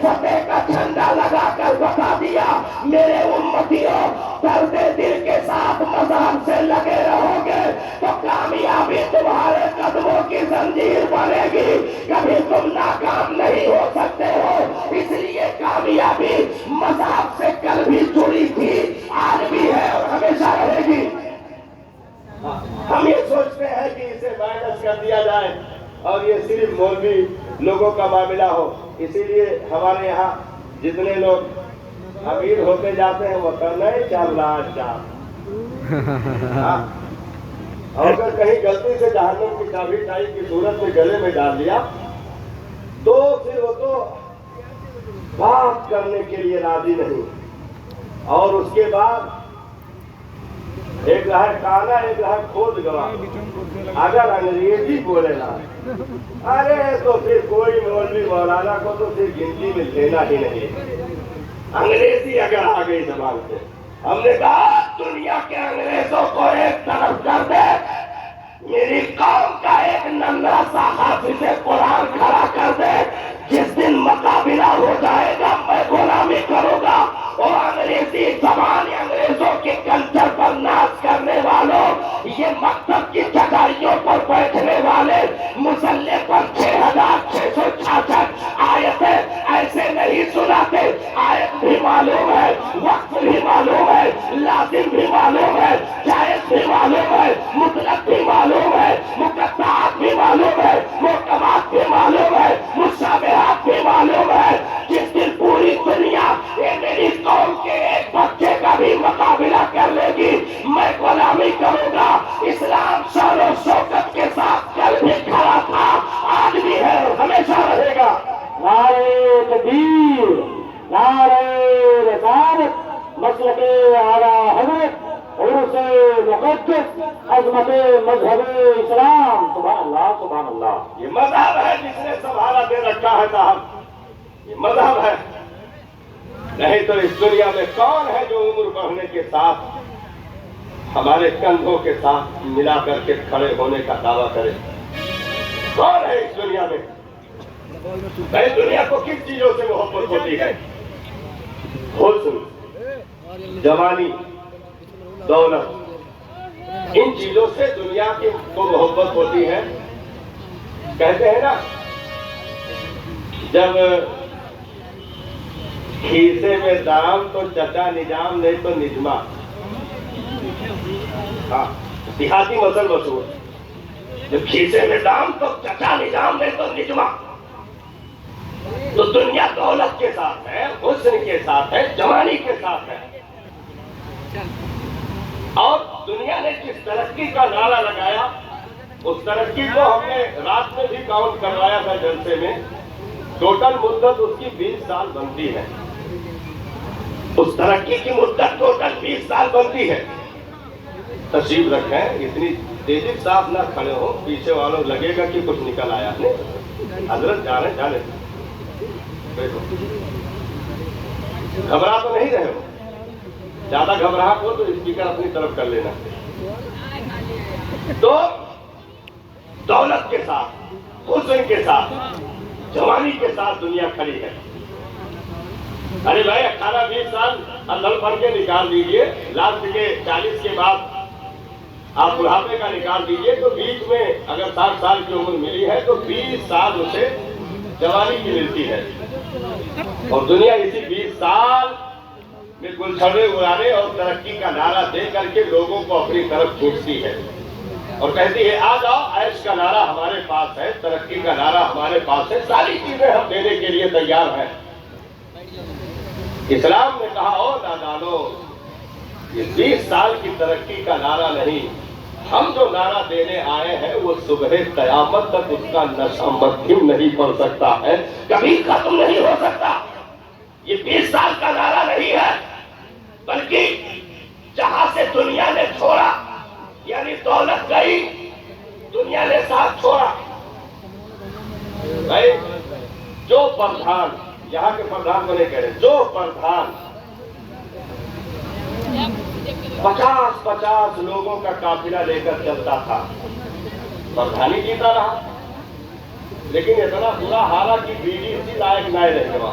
فتح کا جھنڈا لگا کر بتا دیا میرے امتیوں درد دل کے ساتھ مذہب سے لگے رہو گے تو کامیابی تمہارے قدموں کی زنجیر بنے گی، کبھی تم ناکام نہیں ہو سکتے ہو۔ اس لیے کامیابی مذہب سے کل بھی جڑی تھی، آج بھی ہے اور ہمیشہ رہے گی۔ ہم یہ سوچتے ہیں کہ اسے مائنس کر دیا جائے اور یہ صرف مولوی لوگوں کا معاملہ ہو، اسی لیے ہمارے یہاں جتنے لوگ امیر ہوتے جاتے ہیں وہ کرنا ہی چل رہا ہے۔ اور اگر کہیں غلطی سے جہنم کی چابی ٹائی کی صورت میں گلے میں ڈال لیا تو پھر وہ تو بات کرنے کے لیے راضی نہیں، اور اس کے بعد ایک رہا کانا ایک رہا کھود گواہ، اگر انگریزی بولے نا ارے تو پھر کوئی مولوی مولانا کو تو پھر گنتی میں لینا ہی نہیں۔ انگریزی اگر آ گئی زبان سے، ہم نے کہا دنیا کے انگریزوں کو ایک طرف کر دے، میری قوم کا ایک ننھا سا حافظ قرآن کھڑا کر دے، جس دن مقابلہ ہو جائے گا میں غلامی کروں گا۔ اور انگریزی زبان انگریزوں کے کلچر پر ناز کرنے والوں، یہ مکتب کی چٹائیوں پر بیٹھنے والے مسلح پر 6666 آیتیں ایسے نہیں سناتے، آیت بھی معلوم ہے، وقت بھی معلوم ہے، لازم بھی معلوم ہے، جائز بھی معلوم ہے، مطلق بھی معلوم ہے، مقطعات بھی معلوم ہے، محکمات بھی معلوم ہے، مشابہات بھی معلوم ہے۔ جس دن پوری دنیا یہ میری قوم کے ایک بچے کا بھی مقابلہ کر لے گی، میں غلامی کروں گا۔ اسلام شان و شوکت کے ساتھ کل بھی کھڑا تھا، آج بھی ہے اور ہمیشہ رہے گا۔ نعرہ تکبیر، نعرہ رسالت، مسلک اعلیٰ حضرت، عرس مقدس، عظمت مذہب اسلام۔ سبحان اللہ، سبحان اللہ۔ یہ مذہب ہے جس نے سنبھالا دے رکھا ہے صاحب، یہ مذہب ہے، نہیں تو اس دنیا میں کون ہے جو عمر بڑھنے کے ساتھ ہمارے کندھوں کے ساتھ ملا کر کے کھڑے ہونے کا دعویٰ کرے؟ کون ہے اس دنیا میں؟ بھائی دنیا کو کن چیزوں سے محبت ہوتی ہے؟ حسن، جوانی، دولت، ان چیزوں سے دنیا کی کو محبت ہوتی ہے۔ کہتے ہیں نا جب کھیسے میں دام تو چچا نجام نہیں تو نجمہ، ہاں دیہاتی مثل مشہور، جب کھیسے میں دام تو چچا نجام نہیں تو نجمہ۔ تو دنیا دولت کے ساتھ ہے، حسن کے ساتھ ہے، جوانی کے ساتھ ہے، اور دنیا نے جس ترقی کا نعرہ لگایا اس ترقی کو ہم نے رات میں بھی کاؤنٹ کروایا تھا جلسے میں، ٹوٹل مدت اس کی 20 سال بنتی ہے، اس ترقی کی مدت ٹوٹل 20 سال بنتی ہے۔ تشریف رکھیں، اتنی تیزی صاف نہ کھڑے ہو، پیچھے والوں لگے گا کہ کچھ نکل آیا نہیں، حضرت جانے گھبرا تو نہیں رہے ہو، زیادہ گھبراہٹ ہو تو اسپیکر اپنی طرف کر لینا۔ تو دولت کے ساتھ، حسن کے ساتھ، جوانی کے ساتھ دنیا کھڑی ہے۔ ارے بھائی 18-20 سال اندر بھر کے نکال دیجئے، لاسٹ کے 40 کے بعد آپ بڑھاپے کا نکال دیجئے، تو بیچ میں اگر 60 سال کی عمر ملی ہے تو 20 سال اسے جوانی کی ملتی ہے، اور دنیا اسی 20 سال میں گلچھڑے اڑانے اور ترقی کا نعرہ دے کر کے لوگوں کو اپنی طرف کھینچتی ہے اور کہتی ہے آ جاؤ، عیش کا نعرہ ہمارے پاس ہے، ترقی کا نعرہ ہمارے پاس ہے، ساری چیزیں ہم دینے کے لیے تیار ہیں۔ اسلام نے کہا او نادانو، یہ 20 سال کی ترقی کا نعرہ نہیں، ہم جو نعرہ دینے آئے ہیں وہ صبح قیامت تک اس کا نشہ مدھم نہیں پڑ سکتا ہے، کبھی ختم نہیں ہو سکتا۔ یہ 20 سال کا نعرہ نہیں ہے، بلکہ جہاں سے دنیا نے چھوڑا، یعنی دولت گئی، دنیا نے ساتھ چھوڑا۔ بھائی جو پردھان، یہاں کے پردھان کو نہیں کہہ رہے، جو پردھان 50 لوگوں کا قافلہ لے کر چلتا تھا، پردھانی جیتا رہا۔ لیکن اتنا برا حال کہ بیوی اسی لائق نہ رہے گا.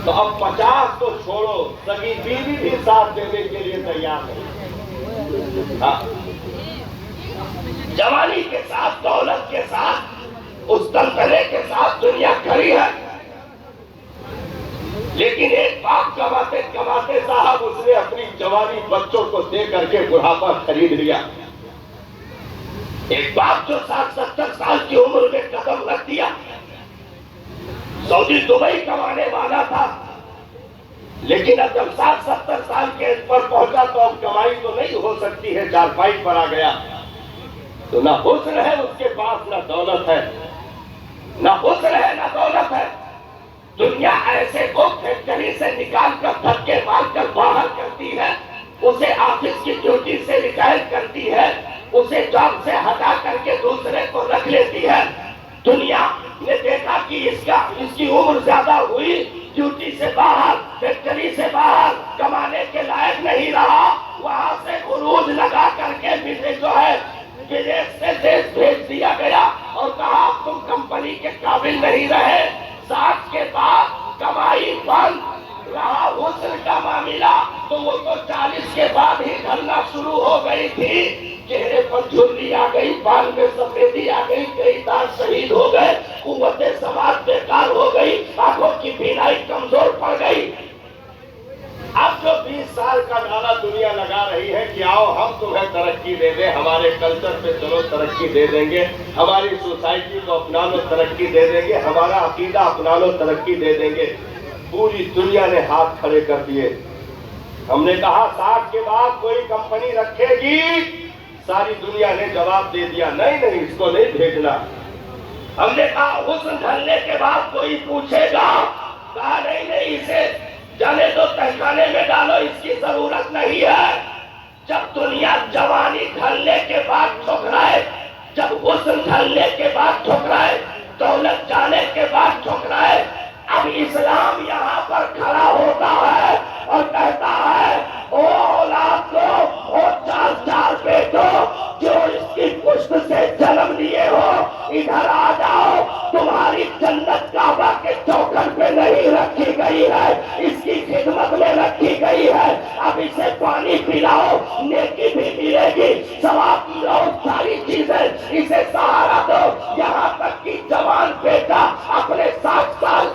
تو اب 50 تو چھوڑو، سگی بیوی بھی ساتھ دینے کے لیے تیار ہے. ہاں، جوانی کے ساتھ، دولت کے ساتھ، اس تلتلے کے ساتھ دنیا کھڑی ہے. لیکن ایک باپ کماتے کماتے صاحب اس نے اپنی جوانی بچوں کو دے کر کے بڑھاپا خرید لیا. ایک باپ جو 60-70 سال کی عمر میں قدم رکھ دیا، سعودی دبئی کمانے والا تھا، لیکن اب جب 60-70 سال کے پر پہنچا تو اب کمائی تو نہیں ہو سکتی ہے، چارپائی پر آ گیا. تو نہ حسن ہے اس کے پاس، نہ دولت ہے. نہ حسن ہے نہ دولت ہے. دنیا ایسے کو فیکٹری سے نکال کر دھکے مار کر باہر کرتی ہے، اسے آفس کی ڈیوٹی سے ریٹائر کرتی ہے، اسے جاب سے ہٹا کر کے دوسرے کو رکھ لیتی ہے. دنیا نے دیکھا کہ اس کی عمر زیادہ ہوئی، ڈیوٹی سے باہر، فیکٹری سے باہر، کمانے کے لائق نہیں رہا، وہاں سے خروج لگا کر کے جو ہے بدیش سے دیش بھیج دیا گیا اور کہا تم کمپنی کے قابل نہیں رہے. 60 کے بعد کمائی بند رہا. حسن کا معاملہ تو وہ تو 40 کے بعد ہی ڈھلنا شروع ہو گئی تھی. چہرے پر جھرری آ گئی، بال میں سفیدی آ گئی، کئی دانت شہید ہو گئے، قوت سماعت بیکار ہو گئی، آنکھوں کی بینائی کمزور پڑ گئی. اب جو 20 سال کا نعرہ دنیا لگا رہی ہے کہ آؤ ہم تمہیں ترقی دے دیں، ہمارے کلچر پہ چلو ترقی دے دیں گے، ہماری سوسائٹی کو اپنا لو ترقی دے دیں گے، ہمارا عقیدہ اپنا لو ترقی دے دیں گے. پوری دنیا نے ہاتھ کھڑے کر دیے. ہم نے کہا 60 کے بعد کوئی کمپنی رکھے گی؟ ساری دنیا نے جواب دے دیا نہیں نہیں، اس کو نہیں بھیجنا. ہم نے کہا حسن ڈھلنے کے بعد کوئی پوچھے گا؟ کہا نہیں نہیں، اسے جانے دو، تہخانے میں ڈالو، اس کی ضرورت نہیں ہے. جب دنیا جوانی ڈھلنے کے بعد ٹھکرائے، جب حسن ڈھلنے کے بعد ٹھکرائے، دولت جانے کے بعد ٹھکرائے، اب اسلام یہاں پر کھڑا ہوتا ہے اور کہتا ہے او اولاد کو، او 4 بیٹو جو اس کی پشت سے جنم لیے ہو، ادھر آ جاؤ. تمہاری جنت کعبہ کے چوکھٹ پہ نہیں رکھی گئی ہے، اس کی خدمت میں رکھی گئی ہے. اب اسے پانی پلاؤ، نیکی بھی ملے گی، ثواب ملو، ساری چیزیں اسے سہارا دو. یہاں تک کہ جوان بیٹا اپنے 60 سال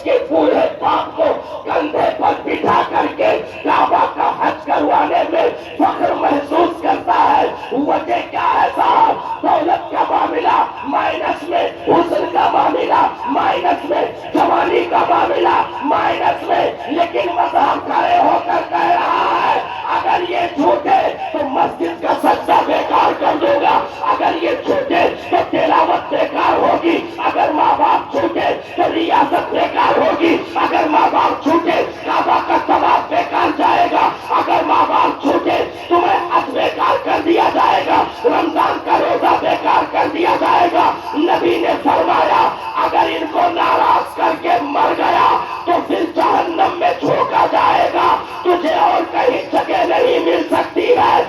کے بوڑھے باپ کو کندھے پر بٹھا کر کے کعبہ کا حج کروانے میں فخر محسوس کرتا ہے. وجہ کیا ہے صاحب؟ دولت کا معاملہ مائنس میں، حسن کا معاملہ مائنس میں، جوانی کا معاملہ مائنس میں. لیکن مذہب کھڑے ہو کر کہہ رہا ہے اگر یہ جھوٹے تو مسجد کا سجدہ بیکار کر دوں گا، اگر یہ جھوٹے تو تلاوت بیکار ہوگی، اگر ماں باپ جھوٹے تو ریاست بیکار ہوگی، اگر ماں باپ جھوٹے کعبہ کا طواف بیکار جائے گا، اگر ماں باپ جھوٹے تمہیں حج بیکار کر دیا جائے گا، رمضان کا روزہ بیکار کر دیا جائے گا. نبی نے فرمایا اگر ان کو ناراض کر کے مر گیا تو پھر جہنم میں جھونکا جائے گا، تجھے اور کہیں جگہ نہیں مل سکتی ہے.